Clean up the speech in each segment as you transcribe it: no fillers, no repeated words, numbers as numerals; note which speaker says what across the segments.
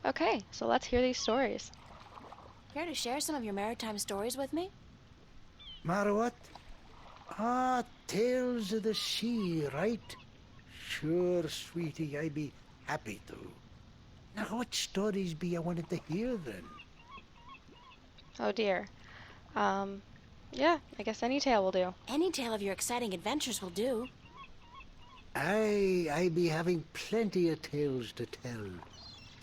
Speaker 1: Okay, so let's hear these stories.
Speaker 2: Care to share some of your maritime stories with me?
Speaker 3: Matter what? Ah, tales of the sea, right? Sure, sweetie, I'd be happy to. Now, what stories be I wanted to hear then?
Speaker 1: Oh dear. Yeah, I guess any tale will do.
Speaker 2: Any tale of your exciting adventures will do.
Speaker 3: I be having plenty of tales to tell.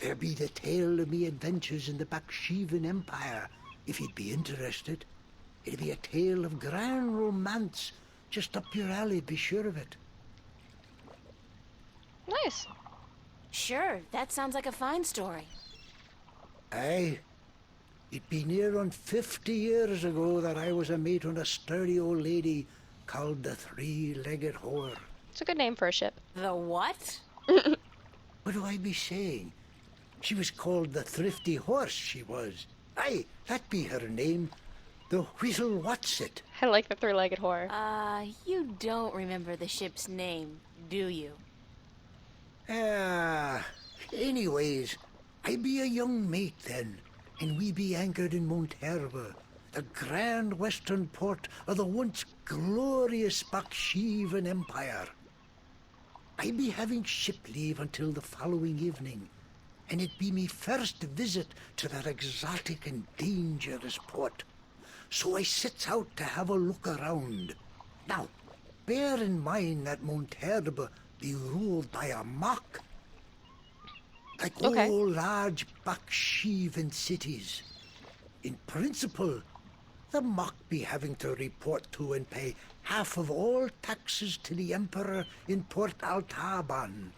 Speaker 3: There be the tale of me adventures in the Baksheevan Empire, if you'd be interested. It'd be a tale of grand romance, just up your alley, be sure of it.
Speaker 1: Nice.
Speaker 2: Sure, that sounds like a fine story.
Speaker 3: Aye, it be near on 50 years ago that I was a mate on a sturdy old lady called the Three-Legged Whore.
Speaker 1: It's a good name for a ship.
Speaker 2: The what?
Speaker 3: What do I be saying? She was called the Thrifty Horse, she was. Aye, that be her name. The Whistle Whatsit.
Speaker 1: I like the three-legged whore.
Speaker 2: You don't remember the ship's name, do you?
Speaker 3: Anyways, I be a young mate then, and we be anchored in Monterba, the grand western port of the once glorious Baksheevan Empire. I be having ship leave until the following evening, and it be me first visit to that exotic and dangerous port. So I sets out to have a look around. Now, bear in mind that Monterba be ruled by a mock, like
Speaker 1: Okay.
Speaker 3: all large Baksheevan cities. In principle, the mock be having to report to and pay half of all taxes to the emperor in Port Altaban.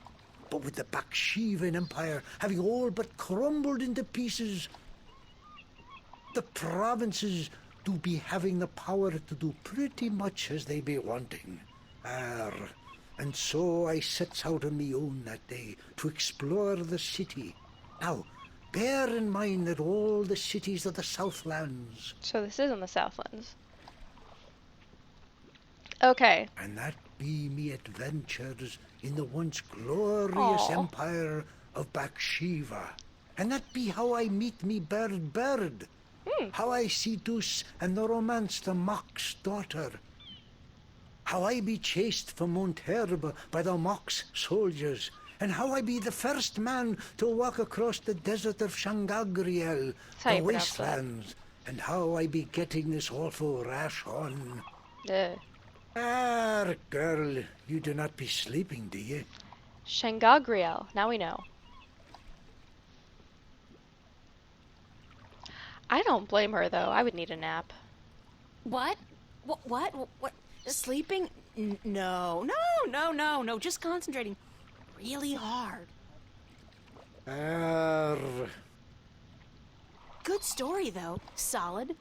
Speaker 3: But with the Baksheevan Empire having all but crumbled into pieces, the provinces do be having the power to do pretty much as they be wanting. And so I sets out on me own that day to explore the city. Now, bear in mind that all the cities of the Southlands,
Speaker 1: So this is in the Southlands. Okay.
Speaker 3: and that be me adventures in the once glorious
Speaker 1: Aw.
Speaker 3: empire of Bakshiva. And that be how I meet me bird. How I seduce and romance the Mock's daughter. How I be chased from Monterba by the Mock's soldiers. And how I be the first man to walk across the desert of Shangagriel,
Speaker 1: That's how
Speaker 3: the
Speaker 1: you pronounce that.
Speaker 3: wastelands. And how I be getting this awful rash on.
Speaker 1: Ugh.
Speaker 3: Girl, you do not be sleeping, do you?
Speaker 1: Shangagriel. Now we know. I don't blame her, though. I would need a nap.
Speaker 2: What? What? Sleeping? No. Just concentrating really hard. Good story, though. Solid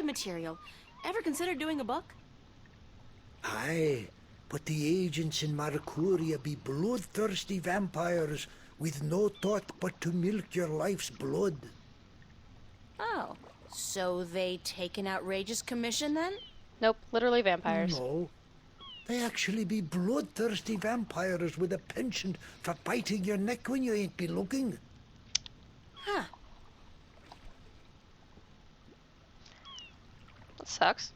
Speaker 2: material. Ever considered doing a book?
Speaker 3: Aye, but the agents in Marcuria be bloodthirsty vampires with no thought but to milk your life's blood.
Speaker 2: Oh, so they take an outrageous commission then?
Speaker 1: Nope, literally vampires.
Speaker 3: No, they actually be bloodthirsty vampires with a penchant for biting your neck when you ain't be looking.
Speaker 2: Huh.
Speaker 1: That sucks.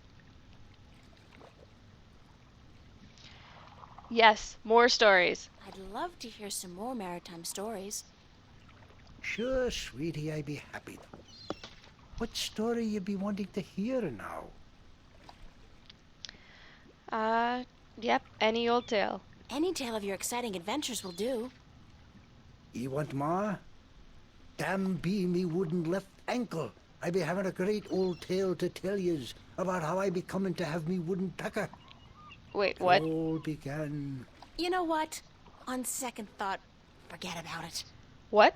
Speaker 1: Yes, more stories.
Speaker 2: I'd love to hear some more maritime stories.
Speaker 3: Sure, sweetie, I be happy to. What story you be wanting to hear now?
Speaker 1: Yep, any old tale.
Speaker 2: Any tale of your exciting adventures will do.
Speaker 3: You want more? Damn be me wooden left ankle. I be having a great old tale to tell yous about how I be coming to have me wooden pecker.
Speaker 1: Wait, what?
Speaker 3: It all began...
Speaker 2: You know what? On second thought, forget about it.
Speaker 1: What?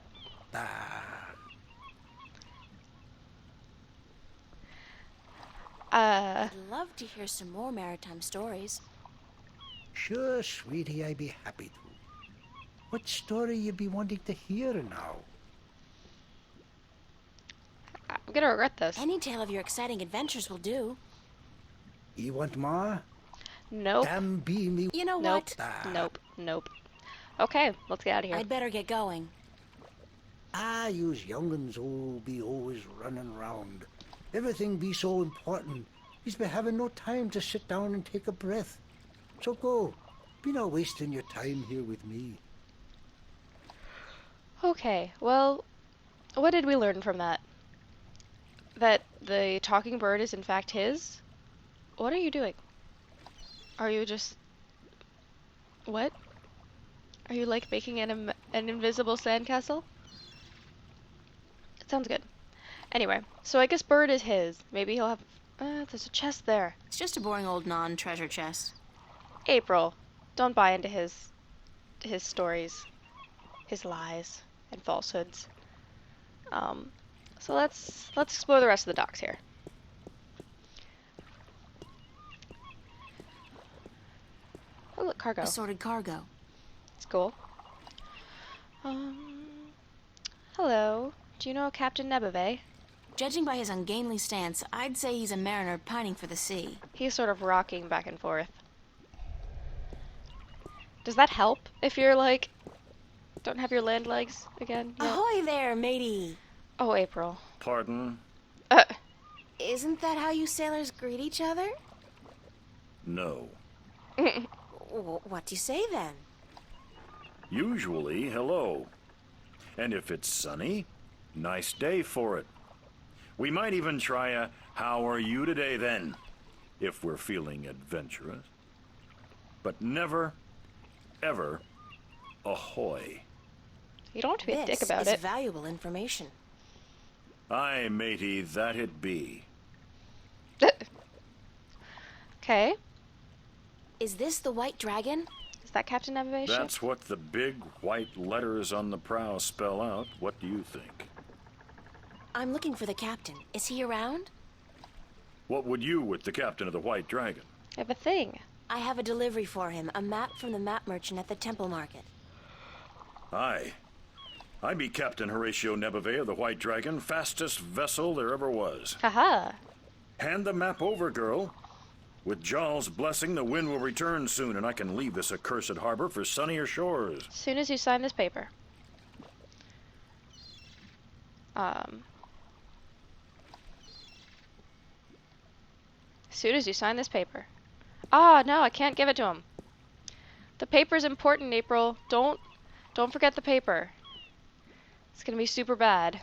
Speaker 2: I'd love to hear some more maritime stories.
Speaker 3: Sure, sweetie, I be happy to. What story you be wanting to hear now?
Speaker 1: I'm gonna regret this.
Speaker 2: Any tale of your exciting adventures will do.
Speaker 3: You want more?
Speaker 1: Nope.
Speaker 3: Damn be me...
Speaker 2: You know
Speaker 1: Nope.
Speaker 2: what?
Speaker 1: Nope. Okay, let's get out of here.
Speaker 2: I'd better get going.
Speaker 3: Ah, yous young'uns be always running round. Everything be so important. Yous be having no time to sit down and take a breath. So go. Be not wasting your time here with me.
Speaker 1: Okay, well, what did we learn from that? That the talking bird is in fact his? What are you doing? Are you just... What? Are you like making an invisible sandcastle? It sounds good. Anyway, so I guess bird is his. Maybe he'll have... there's a chest there.
Speaker 2: It's just a boring old non-treasure chest.
Speaker 1: April, don't buy into his stories, his lies and falsehoods. So let's explore the rest of the docks here. Oh, look, cargo.
Speaker 2: Assorted cargo.
Speaker 1: It's cool. Hello. Do you know Captain Nebeve?
Speaker 2: Judging by his ungainly stance, I'd say he's a mariner pining for the sea.
Speaker 1: He's sort of rocking back and forth. Does that help if you're like, don't have your land legs again? Yet?
Speaker 2: Ahoy there, matey!
Speaker 1: Oh, April.
Speaker 4: Pardon?
Speaker 2: Isn't that how you sailors greet each other?
Speaker 4: No.
Speaker 2: What do you say then?
Speaker 4: Usually, hello. And if it's sunny, nice day for it. We might even try a how are you today then, if we're feeling adventurous. But never, ever, ahoy.
Speaker 1: You don't have to be a dick about
Speaker 2: This
Speaker 1: it.
Speaker 2: is valuable information.
Speaker 4: Aye, matey, that it be.
Speaker 1: Okay.
Speaker 2: Is this the White Dragon?
Speaker 1: Is that Captain Nebeve ship?
Speaker 4: That's what the big white letters on the prow spell out. What do you think?
Speaker 2: I'm looking for the captain. Is he around?
Speaker 4: What would you with the captain of the White Dragon?
Speaker 1: I have a thing.
Speaker 2: I have a delivery for him, a map from the map merchant at the temple market.
Speaker 4: Aye. I be Captain Horatio Nebeve of the White Dragon, fastest vessel there ever was.
Speaker 1: Haha.
Speaker 4: Hand the map over, girl. With Jarl's blessing, the wind will return soon, and I can leave this accursed harbor for sunnier shores.
Speaker 1: As soon as you sign this paper. As soon as you sign this paper. Ah, no, I can't give it to him. The paper's important, April. Don't forget the paper. It's gonna be super bad.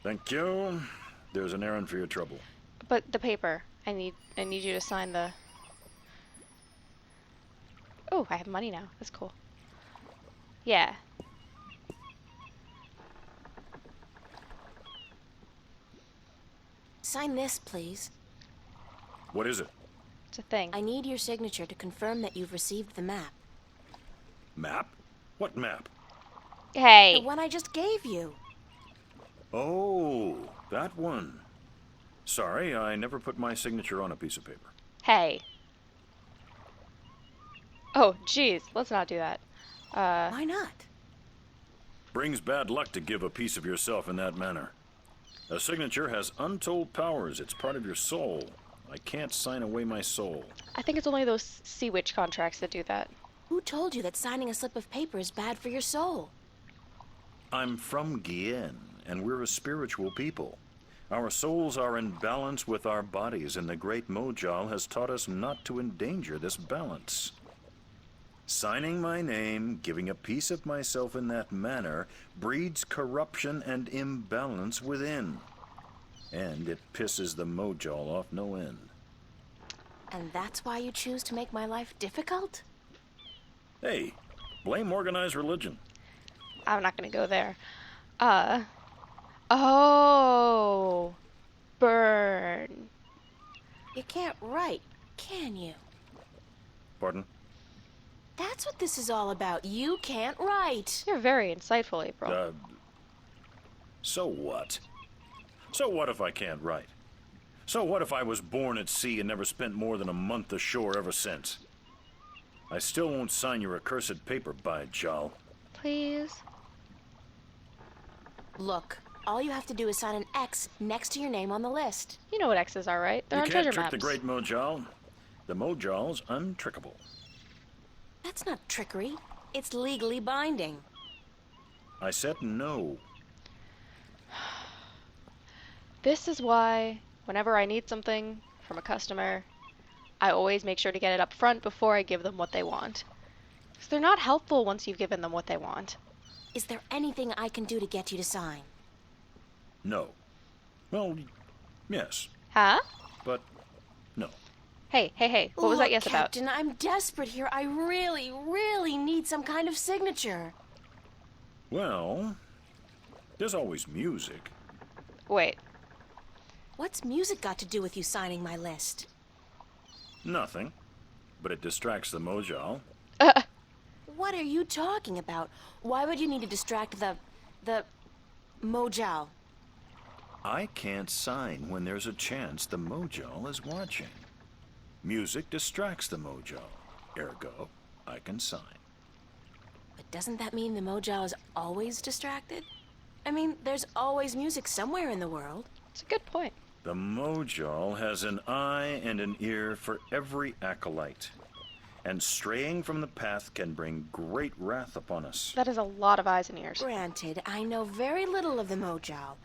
Speaker 4: Thank you. There's an errand for your trouble.
Speaker 1: But the paper. I need you to sign the... Oh, I have money now. That's cool. Yeah.
Speaker 2: Sign this, please.
Speaker 4: What is it?
Speaker 1: It's a thing.
Speaker 2: I need your signature to confirm that you've received the map.
Speaker 4: Map? What map?
Speaker 1: Hey.
Speaker 2: The one I just gave you.
Speaker 4: Oh, that one. Sorry, I never put my signature on a piece of paper.
Speaker 1: Hey. Oh, jeez. Let's not do that.
Speaker 2: Why not?
Speaker 4: Brings bad luck to give a piece of yourself in that manner. A signature has untold powers. It's part of your soul. I can't sign away my soul.
Speaker 1: I think it's only those Sea Witch contracts that do that.
Speaker 2: Who told you that signing a slip of paper is bad for your soul?
Speaker 4: I'm from Gien, and we're a spiritual people. Our souls are in balance with our bodies, and the great Mojal has taught us not to endanger this balance. Signing my name, giving a piece of myself in that manner, breeds corruption and imbalance within. And it pisses the Mojal off no end.
Speaker 2: And that's why you choose to make my life difficult?
Speaker 4: Hey, blame organized religion.
Speaker 1: I'm not gonna go there. Oh. Burn.
Speaker 2: You can't write, can you?
Speaker 4: Pardon?
Speaker 2: That's what this is all about. You can't write.
Speaker 1: You're very insightful, April.
Speaker 4: So what? So what if I can't write? So what if I was born at sea and never spent more than a month ashore ever since? I still won't sign your accursed paper, by Jal.
Speaker 1: Please.
Speaker 2: Look, All you have to do is sign an X next to your name on the list.
Speaker 1: You know what X's are, right? They're
Speaker 4: You
Speaker 1: on
Speaker 4: can't
Speaker 1: treasure
Speaker 4: trick
Speaker 1: maps.
Speaker 4: the great Mojal. The Mojal's untrickable.
Speaker 2: That's not trickery. It's legally binding.
Speaker 4: I said no.
Speaker 1: This is why, whenever I need something from a customer, I always make sure to get it up front before I give them what they want. Because they're not helpful once you've given them what they want.
Speaker 2: Is there anything I can do to get you to sign?
Speaker 4: No. Well, yes,
Speaker 1: Huh?
Speaker 4: but no.
Speaker 1: Hey, what was that
Speaker 2: Look,
Speaker 1: yes about?
Speaker 2: Captain, I'm desperate here. I really, really need some kind of signature.
Speaker 4: Well, there's always music.
Speaker 1: Wait,
Speaker 2: What's music got to do with you signing my list?
Speaker 4: Nothing. But it distracts the Mojal.
Speaker 2: What are you talking about? Why would you need to distract the Mojal?
Speaker 4: I can't sign when there's a chance the Mojal is watching. Music distracts the Mojal. Ergo, I can sign.
Speaker 2: But doesn't that mean the Mojal is always distracted? I mean, there's always music somewhere in the world.
Speaker 1: it's a good point.
Speaker 4: The Mojal has an eye and an ear for every acolyte. And straying from the path can bring great wrath upon us.
Speaker 1: That is a lot of eyes and ears.
Speaker 2: Granted, I know very little of the Mojal.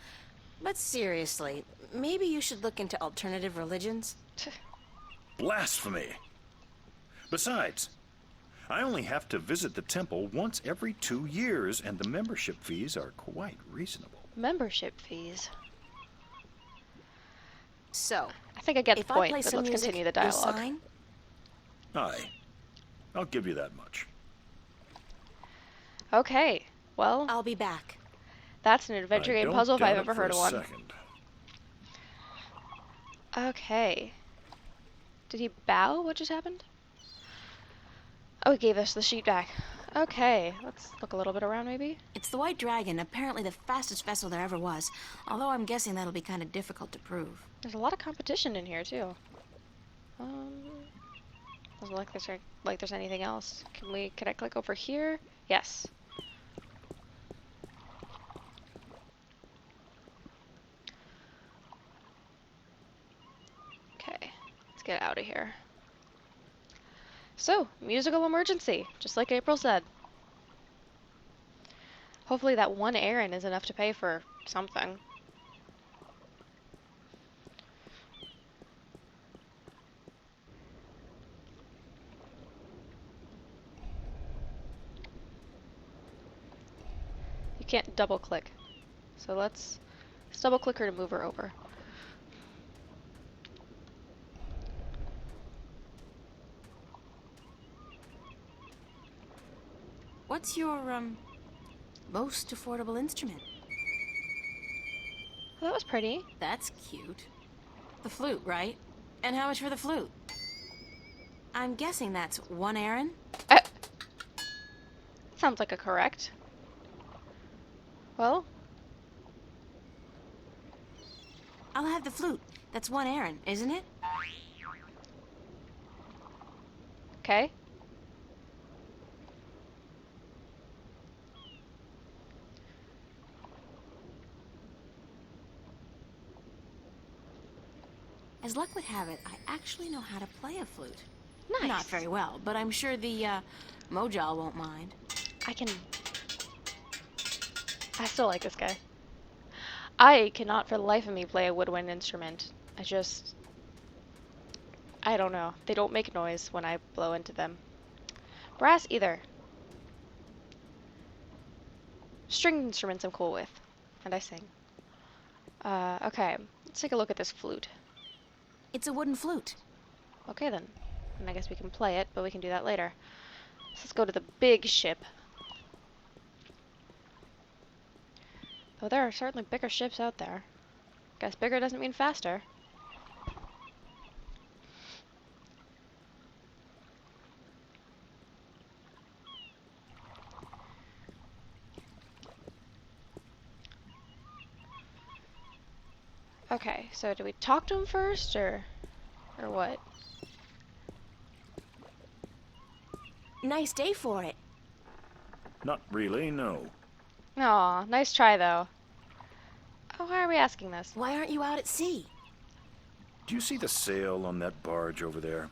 Speaker 2: But seriously, maybe you should look into alternative religions.
Speaker 4: Blasphemy! Besides, I only have to visit the temple once every 2 years, and the membership fees are quite reasonable.
Speaker 1: Membership fees.
Speaker 2: So,
Speaker 1: I think I get the
Speaker 2: if I
Speaker 1: point,
Speaker 2: play
Speaker 1: but
Speaker 2: some
Speaker 1: let's
Speaker 2: music,
Speaker 1: continue the
Speaker 2: you'll
Speaker 1: dialogue.
Speaker 2: sign?
Speaker 4: Aye. I'll give you that much.
Speaker 1: Okay, well,
Speaker 2: I'll be back.
Speaker 1: that's an adventure
Speaker 4: I
Speaker 1: game
Speaker 4: don't
Speaker 1: puzzle if
Speaker 4: doubt
Speaker 1: I've
Speaker 4: it
Speaker 1: ever
Speaker 4: for
Speaker 1: heard
Speaker 4: a
Speaker 1: of one.
Speaker 4: second.
Speaker 1: Okay. Did he bow? What just happened? Oh, he gave us the sheet back. Okay, let's look a little bit around maybe.
Speaker 2: It's the White Dragon, apparently the fastest vessel there ever was. Although I'm guessing that'll be kind of difficult to prove.
Speaker 1: There's a lot of competition in here too. Doesn't look like there's anything else. Can I click over here? Yes. Okay, let's get out of here. So, musical emergency, just like April said. Hopefully that one errand is enough to pay for something. You can't double click. So let's double click her to move her over.
Speaker 2: What's your, most affordable instrument?
Speaker 1: Well, that was pretty.
Speaker 2: That's cute. The flute, right? And how much for the flute? I'm guessing that's 1 errand?
Speaker 1: Sounds like a correct. Well,
Speaker 2: I'll have the flute. That's 1 errand, isn't it?
Speaker 1: okay.
Speaker 2: As luck would have it, I actually know how to play a flute.
Speaker 1: Nice.
Speaker 2: Not very well, but I'm sure the, Mojal won't mind.
Speaker 1: I still like this guy. I cannot for the life of me play a woodwind instrument. I don't know. They don't make noise when I blow into them. Brass either. Stringed instruments I'm cool with. And I sing. Okay. Let's take a look at this flute.
Speaker 2: It's a wooden flute.
Speaker 1: Okay then. And I guess we can play it, but we can do that later. So let's go to the big ship. Though there are certainly bigger ships out there. Guess bigger doesn't mean faster. Okay, so do we talk to him first, or what?
Speaker 2: Nice day for it.
Speaker 4: Not really, no.
Speaker 1: Aw, nice try though. Oh, why are we asking this?
Speaker 2: Why aren't you out at sea?
Speaker 4: Do you see the sail on that barge over there?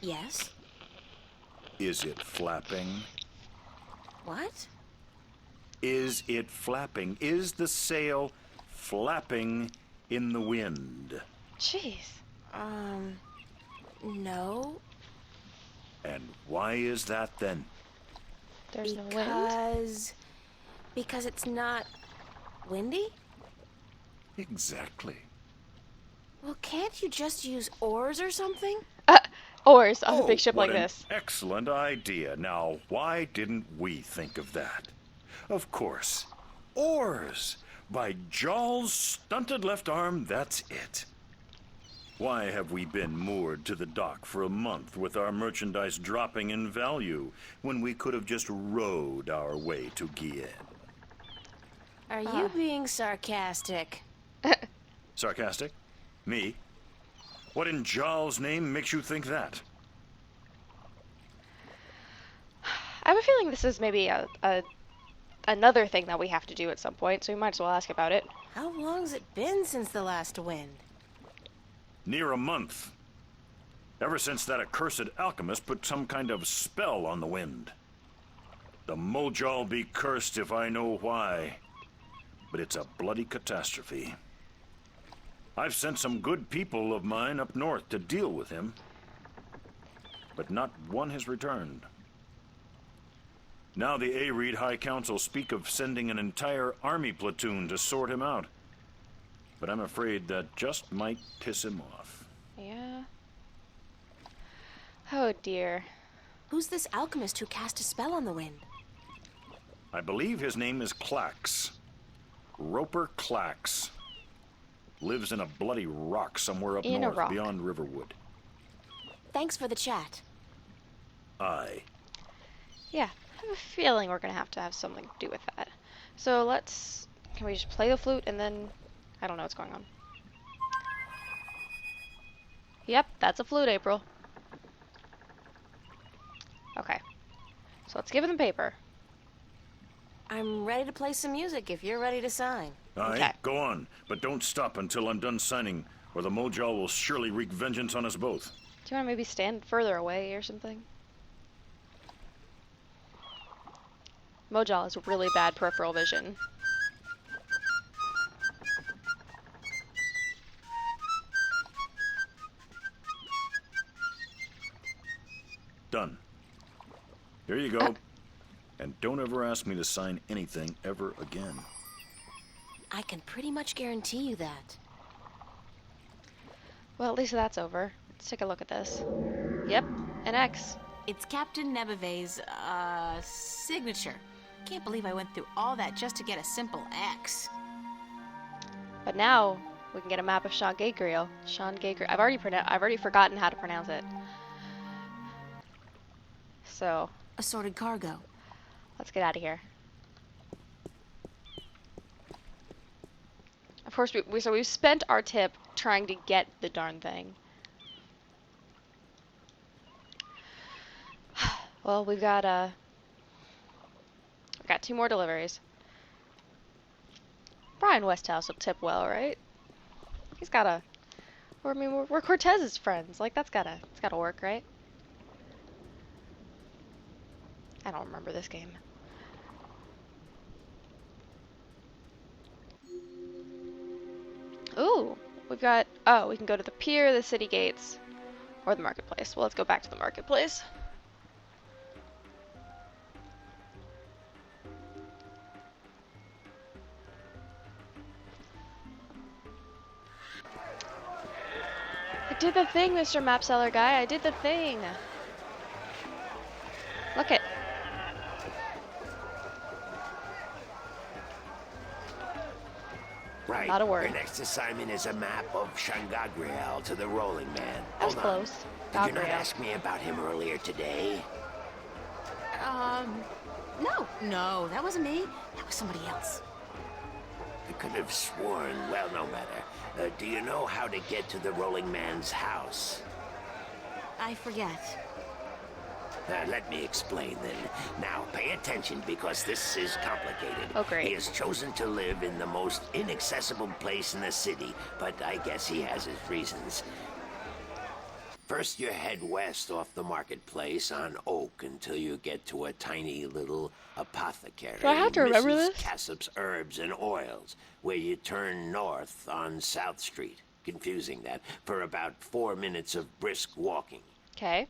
Speaker 2: Yes.
Speaker 4: Is it flapping?
Speaker 2: What?
Speaker 4: Is it flapping? Is the sail flapping in the wind?
Speaker 1: Jeez.
Speaker 2: No.
Speaker 4: And why is that then?
Speaker 1: There's no wind.
Speaker 2: Because it's not windy?
Speaker 4: Exactly.
Speaker 2: Well, can't you just use oars or something?
Speaker 1: Oars on a big ship
Speaker 4: what
Speaker 1: like
Speaker 4: an
Speaker 1: this.
Speaker 4: Excellent idea. Now, why didn't we think of that? Of course, oars. By Jaw's stunted left arm, that's it. Why have we been moored to the dock for a month with our merchandise dropping in value when we could have just rowed our way to Gien?
Speaker 2: Are you being sarcastic?
Speaker 4: Sarcastic? Me? What in Jaw's name makes you think that?
Speaker 1: I have a feeling this is maybe another thing that we have to do at some point, so we might as well ask about it.
Speaker 2: How long's it been since the last wind?
Speaker 4: Near a month. Ever since that accursed alchemist put some kind of spell on the wind. The Moja'll be cursed if I know why. But it's a bloody catastrophe. I've sent some good people of mine up north to deal with him. But not one has returned. Now the Areed High Council speak of sending an entire army platoon to sort him out. But I'm afraid that just might piss him off.
Speaker 1: Yeah. Oh dear.
Speaker 2: Who's this alchemist who cast a spell on the wind?
Speaker 4: I believe his name is Klacks. Roper Klacks. Lives in a bloody rock somewhere up
Speaker 1: In a
Speaker 4: north
Speaker 1: rock.
Speaker 4: beyond Riverwood.
Speaker 2: Thanks for the chat.
Speaker 4: Aye.
Speaker 1: Yeah, I have a feeling we're gonna have to have something to do with that. So can we just play the flute and then, I don't know what's going on. Yep, that's a flute, April. Okay, so let's give him the paper.
Speaker 2: I'm ready to play some music if you're ready to sign.
Speaker 4: Aye,
Speaker 1: Okay.
Speaker 4: go on, but don't stop until I'm done signing, or the Moja will surely wreak vengeance on us both.
Speaker 1: Do you want to maybe stand further away or something? Mojal has really bad peripheral vision.
Speaker 4: Done. Here you go. And don't ever ask me to sign anything ever again.
Speaker 2: I can pretty much guarantee you that.
Speaker 1: Well, at least that's over. Let's take a look at this. Yep, an X.
Speaker 2: It's Captain Nebeve's, signature. Can't believe I went through all that just to get a simple X.
Speaker 1: But now we can get a map of Sean Gabriel. Sean Gabriel. I've already forgotten how to pronounce it. So
Speaker 2: Assorted cargo.
Speaker 1: let's get out of here. Of course, we've spent our tip trying to get the darn thing. Well, we've got 2 more deliveries. Brian Westhouse will tip well, right? He's gotta. Or I mean, we're Cortez's friends. Like it's gotta work, right? I don't remember this game. Ooh, we've got. Oh, we can go to the pier, the city gates, or the marketplace. Well, let's go back to the marketplace. I did the thing, Mr. Map Seller guy. I did the thing. Look it.
Speaker 5: Right.
Speaker 1: Not a word.
Speaker 5: Your next assignment is a map of Shangagriel to the Rolling Man.
Speaker 1: That was
Speaker 5: Hold on.
Speaker 1: close.
Speaker 5: Did you not
Speaker 1: Gabriel.
Speaker 5: ask me about him earlier today?
Speaker 2: No, that wasn't me. That was somebody else.
Speaker 5: I could have sworn. Well, no matter. Do you know how to get to the Rolling Man's house?
Speaker 2: I forget.
Speaker 5: Let me explain then. Now, pay attention because this is complicated.
Speaker 1: Oh, great.
Speaker 5: He has chosen to live in the most inaccessible place in the city, but I guess he has his reasons. First, you head west off the marketplace on Oak until you get to a tiny little apothecary.
Speaker 1: Do I have to remember
Speaker 5: Mrs.
Speaker 1: this?
Speaker 5: Cassop's Herbs and Oils, where you turn north on South Street. Confusing that, for about 4 minutes of brisk walking.
Speaker 1: Okay.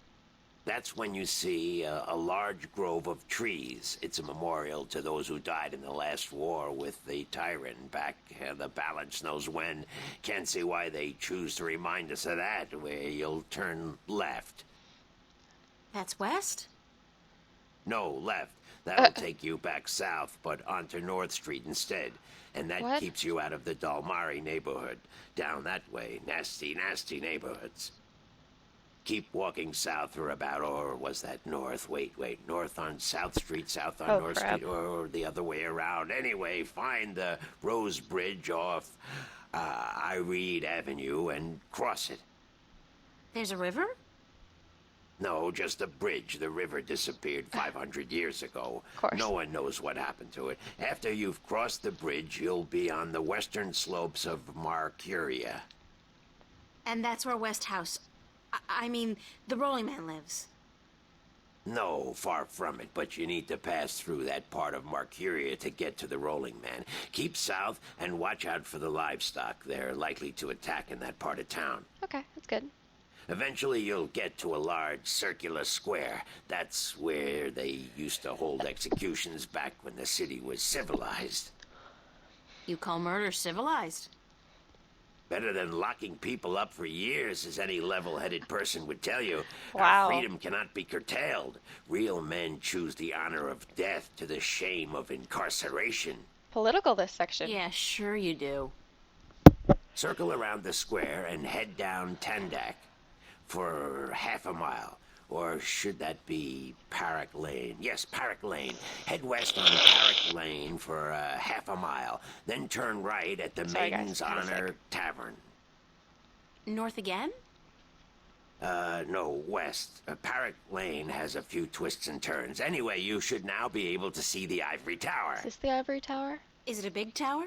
Speaker 5: That's when you see a large grove of trees. It's a memorial to those who died in the last war with the tyrant back the balance knows when. Can't see why they choose to remind us of that, where you'll turn left.
Speaker 2: That's west?
Speaker 5: No, left. That'll take you back south, but onto North Street instead. And that
Speaker 1: What?
Speaker 5: keeps you out of the Dalmari neighborhood. Down that way, nasty, nasty neighborhoods. Keep walking south for about, or was that north? Wait, north on South Street, south on
Speaker 1: Oh,
Speaker 5: North
Speaker 1: crap.
Speaker 5: Street, or the other way around. Anyway, find the Rose Bridge off Iread Avenue and cross it.
Speaker 2: There's a river?
Speaker 5: No, just a bridge. The river disappeared 500 years ago.
Speaker 1: Of course.
Speaker 5: No one knows what happened to it. After you've crossed the bridge, you'll be on the western slopes of Marcuria.
Speaker 2: And that's where West House... I mean, the Rolling Man lives.
Speaker 5: No, far from it, but you need to pass through that part of Marcuria to get to the Rolling Man. Keep south and watch out for the livestock. They're likely to attack in that part of town.
Speaker 1: Okay, that's good.
Speaker 5: Eventually, you'll get to a large circular square. That's where they used to hold executions back when the city was civilized.
Speaker 2: You call murder civilized?
Speaker 5: Better than locking people up for years, as any level-headed person would tell you.
Speaker 1: Wow.
Speaker 5: Our freedom cannot be curtailed. Real men choose the honor of death to the shame of incarceration.
Speaker 1: Political, this section.
Speaker 2: Yeah, sure you do.
Speaker 5: Circle around the square and head down Tandak for half a mile. Or should that be Parrot Lane? Yes, Parrot Lane. Head west on Parrot Lane for half a mile. Then turn right at the
Speaker 1: Sorry, guys,
Speaker 5: Maiden's
Speaker 1: kinda
Speaker 5: Honor
Speaker 1: sick.
Speaker 5: Tavern.
Speaker 2: North again?
Speaker 5: No, west. Parrot Lane has a few twists and turns. Anyway, you should now be able to see the Ivory Tower.
Speaker 1: Is this the Ivory Tower?
Speaker 2: Is it a big tower?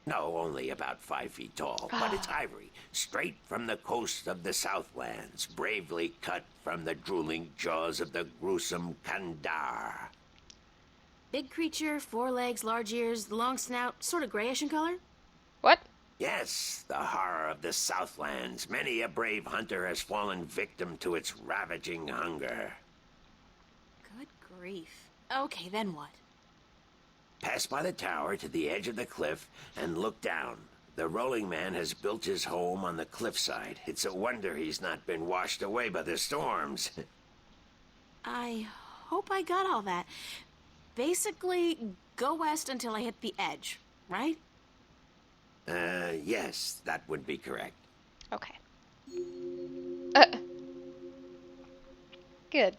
Speaker 5: No, only about 5 feet tall, but it's ivory, straight from the coast of the Southlands, bravely cut from the drooling jaws of the gruesome Kandar.
Speaker 2: Big creature, 4 legs, large ears, long snout, sort of grayish in color?
Speaker 1: What?
Speaker 5: Yes, the horror of the Southlands. Many a brave hunter has fallen victim to its ravaging hunger.
Speaker 2: Good grief. Okay, then what?
Speaker 5: Pass by the tower to the edge of the cliff and look down. The Rolling Man has built his home on the cliffside. It's a wonder he's not been washed away by the storms.
Speaker 2: I hope I got all that. Basically, go west until I hit the edge, right?
Speaker 5: Yes, that would be correct.
Speaker 1: Okay. Good.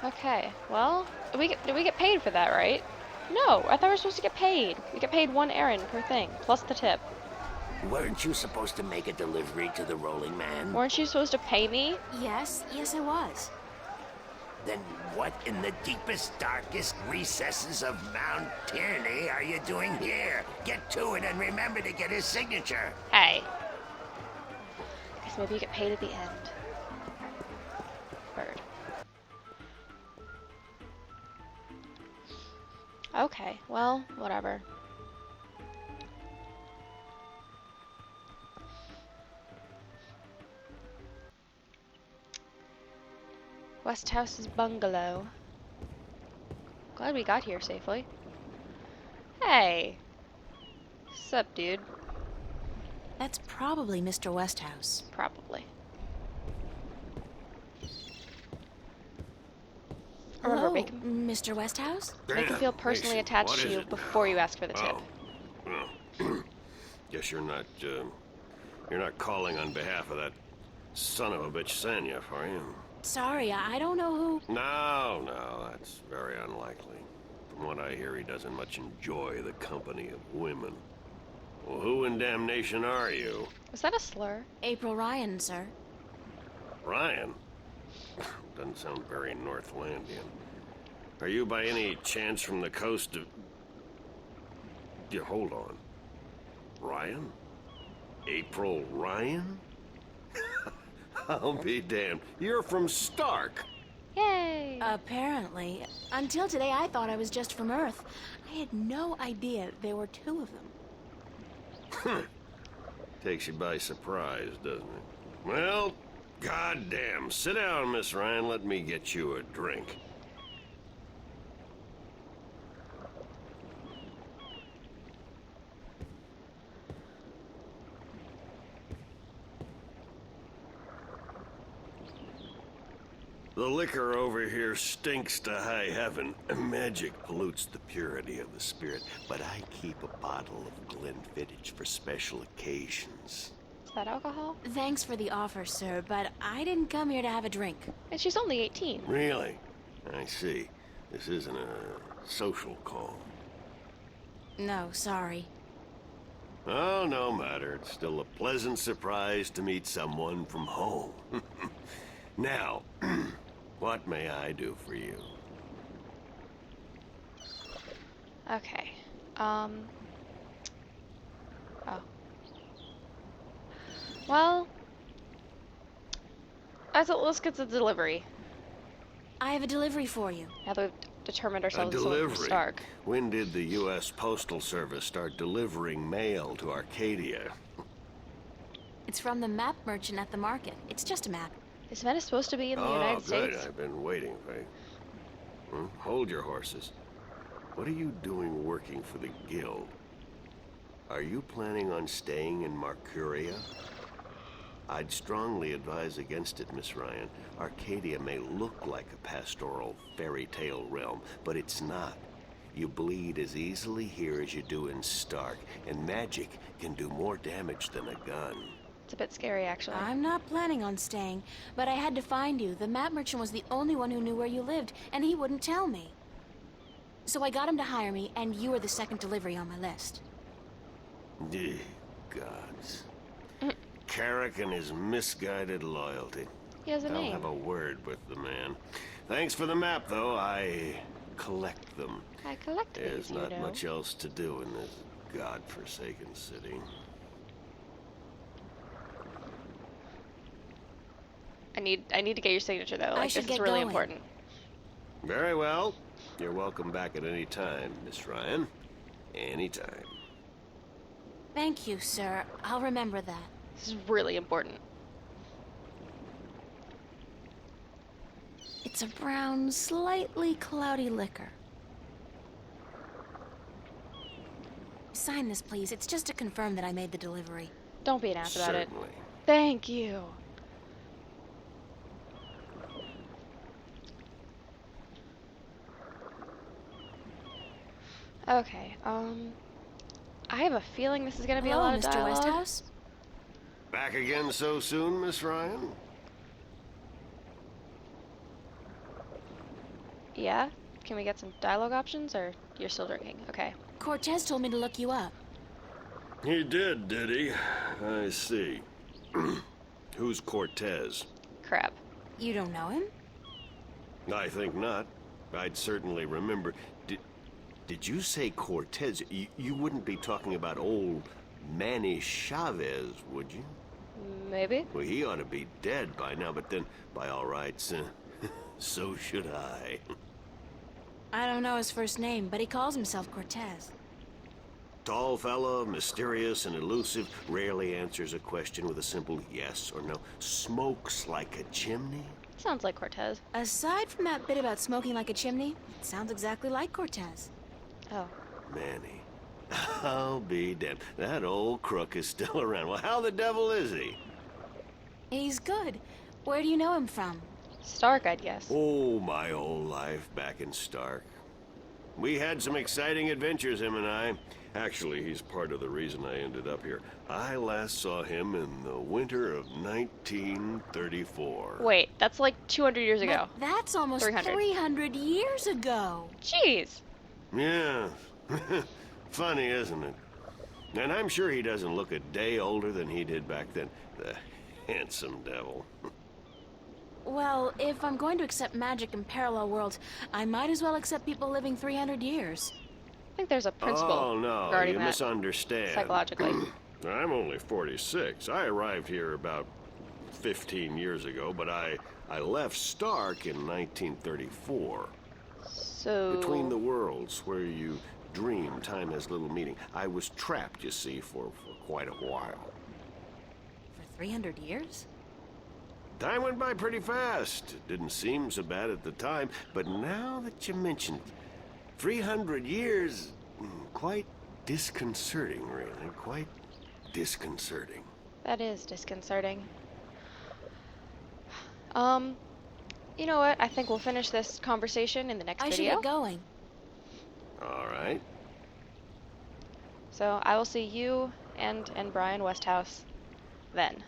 Speaker 1: Okay, well, did we get paid for that, right? No, I thought we were supposed to get paid. We get paid 1 errand per thing, plus the tip.
Speaker 5: Weren't you supposed to make a delivery to the Rolling Man?
Speaker 1: Weren't you supposed to pay me?
Speaker 2: Yes, I was.
Speaker 5: Then what in the deepest, darkest recesses of Mount Tierney are you doing here? Get to it and remember to get his signature.
Speaker 1: Hey. Guess maybe you get paid at the end. Bird. Okay, well, whatever. West House's bungalow. Glad we got here safely. Hey! Sup, dude?
Speaker 2: That's probably Mr. Westhouse.
Speaker 1: Probably. Remember,
Speaker 2: Hello,
Speaker 1: make him
Speaker 2: Mr. Westhouse?
Speaker 1: feel personally attached
Speaker 6: What
Speaker 1: to
Speaker 6: is
Speaker 1: you
Speaker 6: it
Speaker 1: before
Speaker 6: now?
Speaker 1: you ask for the tip.
Speaker 6: Oh. Guess you're not calling on behalf of that son of a bitch Sanya, are you?
Speaker 2: Sorry, I don't know who...
Speaker 6: No, that's very unlikely. From what I hear, he doesn't much enjoy the company of women. Well, who in damnation are you?
Speaker 1: Was that a slur?
Speaker 2: April Ryan, sir.
Speaker 6: Ryan? Doesn't sound very Northlandian. Are you by any chance from the coast of... Yeah, hold on. Ryan? April Ryan? I'll be damned. You're from Stark.
Speaker 1: Yay!
Speaker 2: Apparently. Until today, I thought I was just from Earth. I had no idea there were two of them.
Speaker 6: Takes you by surprise, doesn't it? Well, goddamn. Sit down, Miss Ryan. Let me get you a drink. The liquor over here stinks to high heaven. Magic pollutes the purity of the spirit, but I keep a bottle of Glenfiddich for special occasions.
Speaker 1: Is that alcohol?
Speaker 2: Thanks for the offer, sir, but I didn't come here to have a drink.
Speaker 1: And she's only 18.
Speaker 6: Really? I see. This isn't a social call.
Speaker 2: No, sorry.
Speaker 6: Oh, no matter. It's still a pleasant surprise to meet someone from home. Now, what may I do for you?
Speaker 1: Okay. Oh. Well, let's get the delivery.
Speaker 2: I have a delivery for you.
Speaker 1: Now that we've determined
Speaker 6: A
Speaker 1: ourselves as
Speaker 6: delivery?
Speaker 1: Stark.
Speaker 6: When did the U.S. Postal Service start delivering mail to Arcadia?
Speaker 2: It's from the map merchant at the market. It's just a map.
Speaker 1: Is Venice supposed to be in the
Speaker 6: Oh,
Speaker 1: United
Speaker 6: good.
Speaker 1: States?
Speaker 6: I've been waiting, Faye. Hold your horses. What are you doing working for the Guild? Are you planning on staying in Marcuria? I'd strongly advise against it, Miss Ryan. Arcadia may look like a pastoral fairy tale realm, but it's not. You bleed as easily here as you do in Stark, and magic can do more damage than a gun.
Speaker 1: It's a bit scary, actually.
Speaker 2: I'm not planning on staying, but I had to find you. The map merchant was the only one who knew where you lived, and he wouldn't tell me. So I got him to hire me, and you were the second delivery on my list.
Speaker 6: Gods. Carrick and his misguided loyalty.
Speaker 1: He has a
Speaker 6: I'll
Speaker 1: name.
Speaker 6: have a word with the man. Thanks for the map, though. I collect them.
Speaker 1: I collect
Speaker 6: There's
Speaker 1: these, you
Speaker 6: not
Speaker 1: know.
Speaker 6: much else to do in this godforsaken city.
Speaker 1: I need to get your signature though. Like,
Speaker 2: should
Speaker 1: this is
Speaker 2: get
Speaker 1: really
Speaker 2: going.
Speaker 1: important.
Speaker 6: Very well. You're welcome back at any time, Miss Ryan. Anytime.
Speaker 2: Thank you, sir. I'll remember that.
Speaker 1: This is really important.
Speaker 2: It's a brown, slightly cloudy liquor. Sign this, please. It's just to confirm that I made the delivery.
Speaker 1: Don't be an ass about it.
Speaker 6: Certainly.
Speaker 1: Thank you. Okay, I have a feeling this is gonna be a
Speaker 2: Hello,
Speaker 1: lot of
Speaker 2: Mr.
Speaker 1: dialogue.
Speaker 2: Westhouse?
Speaker 6: Back again so soon, Miss Ryan?
Speaker 1: Yeah? Can we get some dialogue options, or you're still drinking? Okay.
Speaker 2: Cortez told me to look you up.
Speaker 6: He did he? I see. Who's Cortez?
Speaker 1: Crap.
Speaker 2: You don't know him?
Speaker 6: I think not. I'd certainly remember. Did you say Cortez? You wouldn't be talking about old Manny Chavez, would you?
Speaker 1: Maybe?
Speaker 6: Well, he ought to be dead by now, but then, by all rights, so should I.
Speaker 2: I don't know his first name, but he calls himself Cortez.
Speaker 6: Tall fella, mysterious and elusive, rarely answers a question with a simple yes or no. Smokes like a chimney.
Speaker 1: Sounds like Cortez.
Speaker 2: Aside from that bit about smoking like a chimney, it sounds exactly like Cortez.
Speaker 1: Oh.
Speaker 6: Manny. I'll be damned. That old crook is still around. Well, how the devil is he?
Speaker 2: He's good. Where do you know him from?
Speaker 1: Stark, I'd guess.
Speaker 6: Oh, my whole life back in Stark. We had some exciting adventures, him and I. Actually, he's part of the reason I ended up here. I last saw him in the winter of 1934.
Speaker 1: Wait, that's like 200 years ago.
Speaker 2: But that's almost
Speaker 1: 300.
Speaker 2: 300 years ago.
Speaker 1: Jeez.
Speaker 6: Yeah. Funny, isn't it? And I'm sure he doesn't look a day older than he did back then. The handsome devil.
Speaker 2: Well, if I'm going to accept magic in parallel worlds, I might as well accept people living 300 years.
Speaker 1: I think there's a principle
Speaker 6: Oh, no,
Speaker 1: regarding
Speaker 6: you
Speaker 1: that
Speaker 6: misunderstand.
Speaker 1: psychologically.
Speaker 6: I'm only 46. I arrived here about 15 years ago, but I left Stark in 1934.
Speaker 1: So
Speaker 6: Between the worlds, where you dream time has little meaning. I was trapped, you see, for quite a while.
Speaker 2: For 300 years?
Speaker 6: Time went by pretty fast. It didn't seem so bad at the time, but now that you mention it, 300 years, quite disconcerting, really. Quite disconcerting.
Speaker 1: that is disconcerting. You know what? I think we'll finish this conversation in the next
Speaker 2: I should
Speaker 1: video.
Speaker 2: get going.
Speaker 6: All right.
Speaker 1: So I will see you and Brian Westhouse then.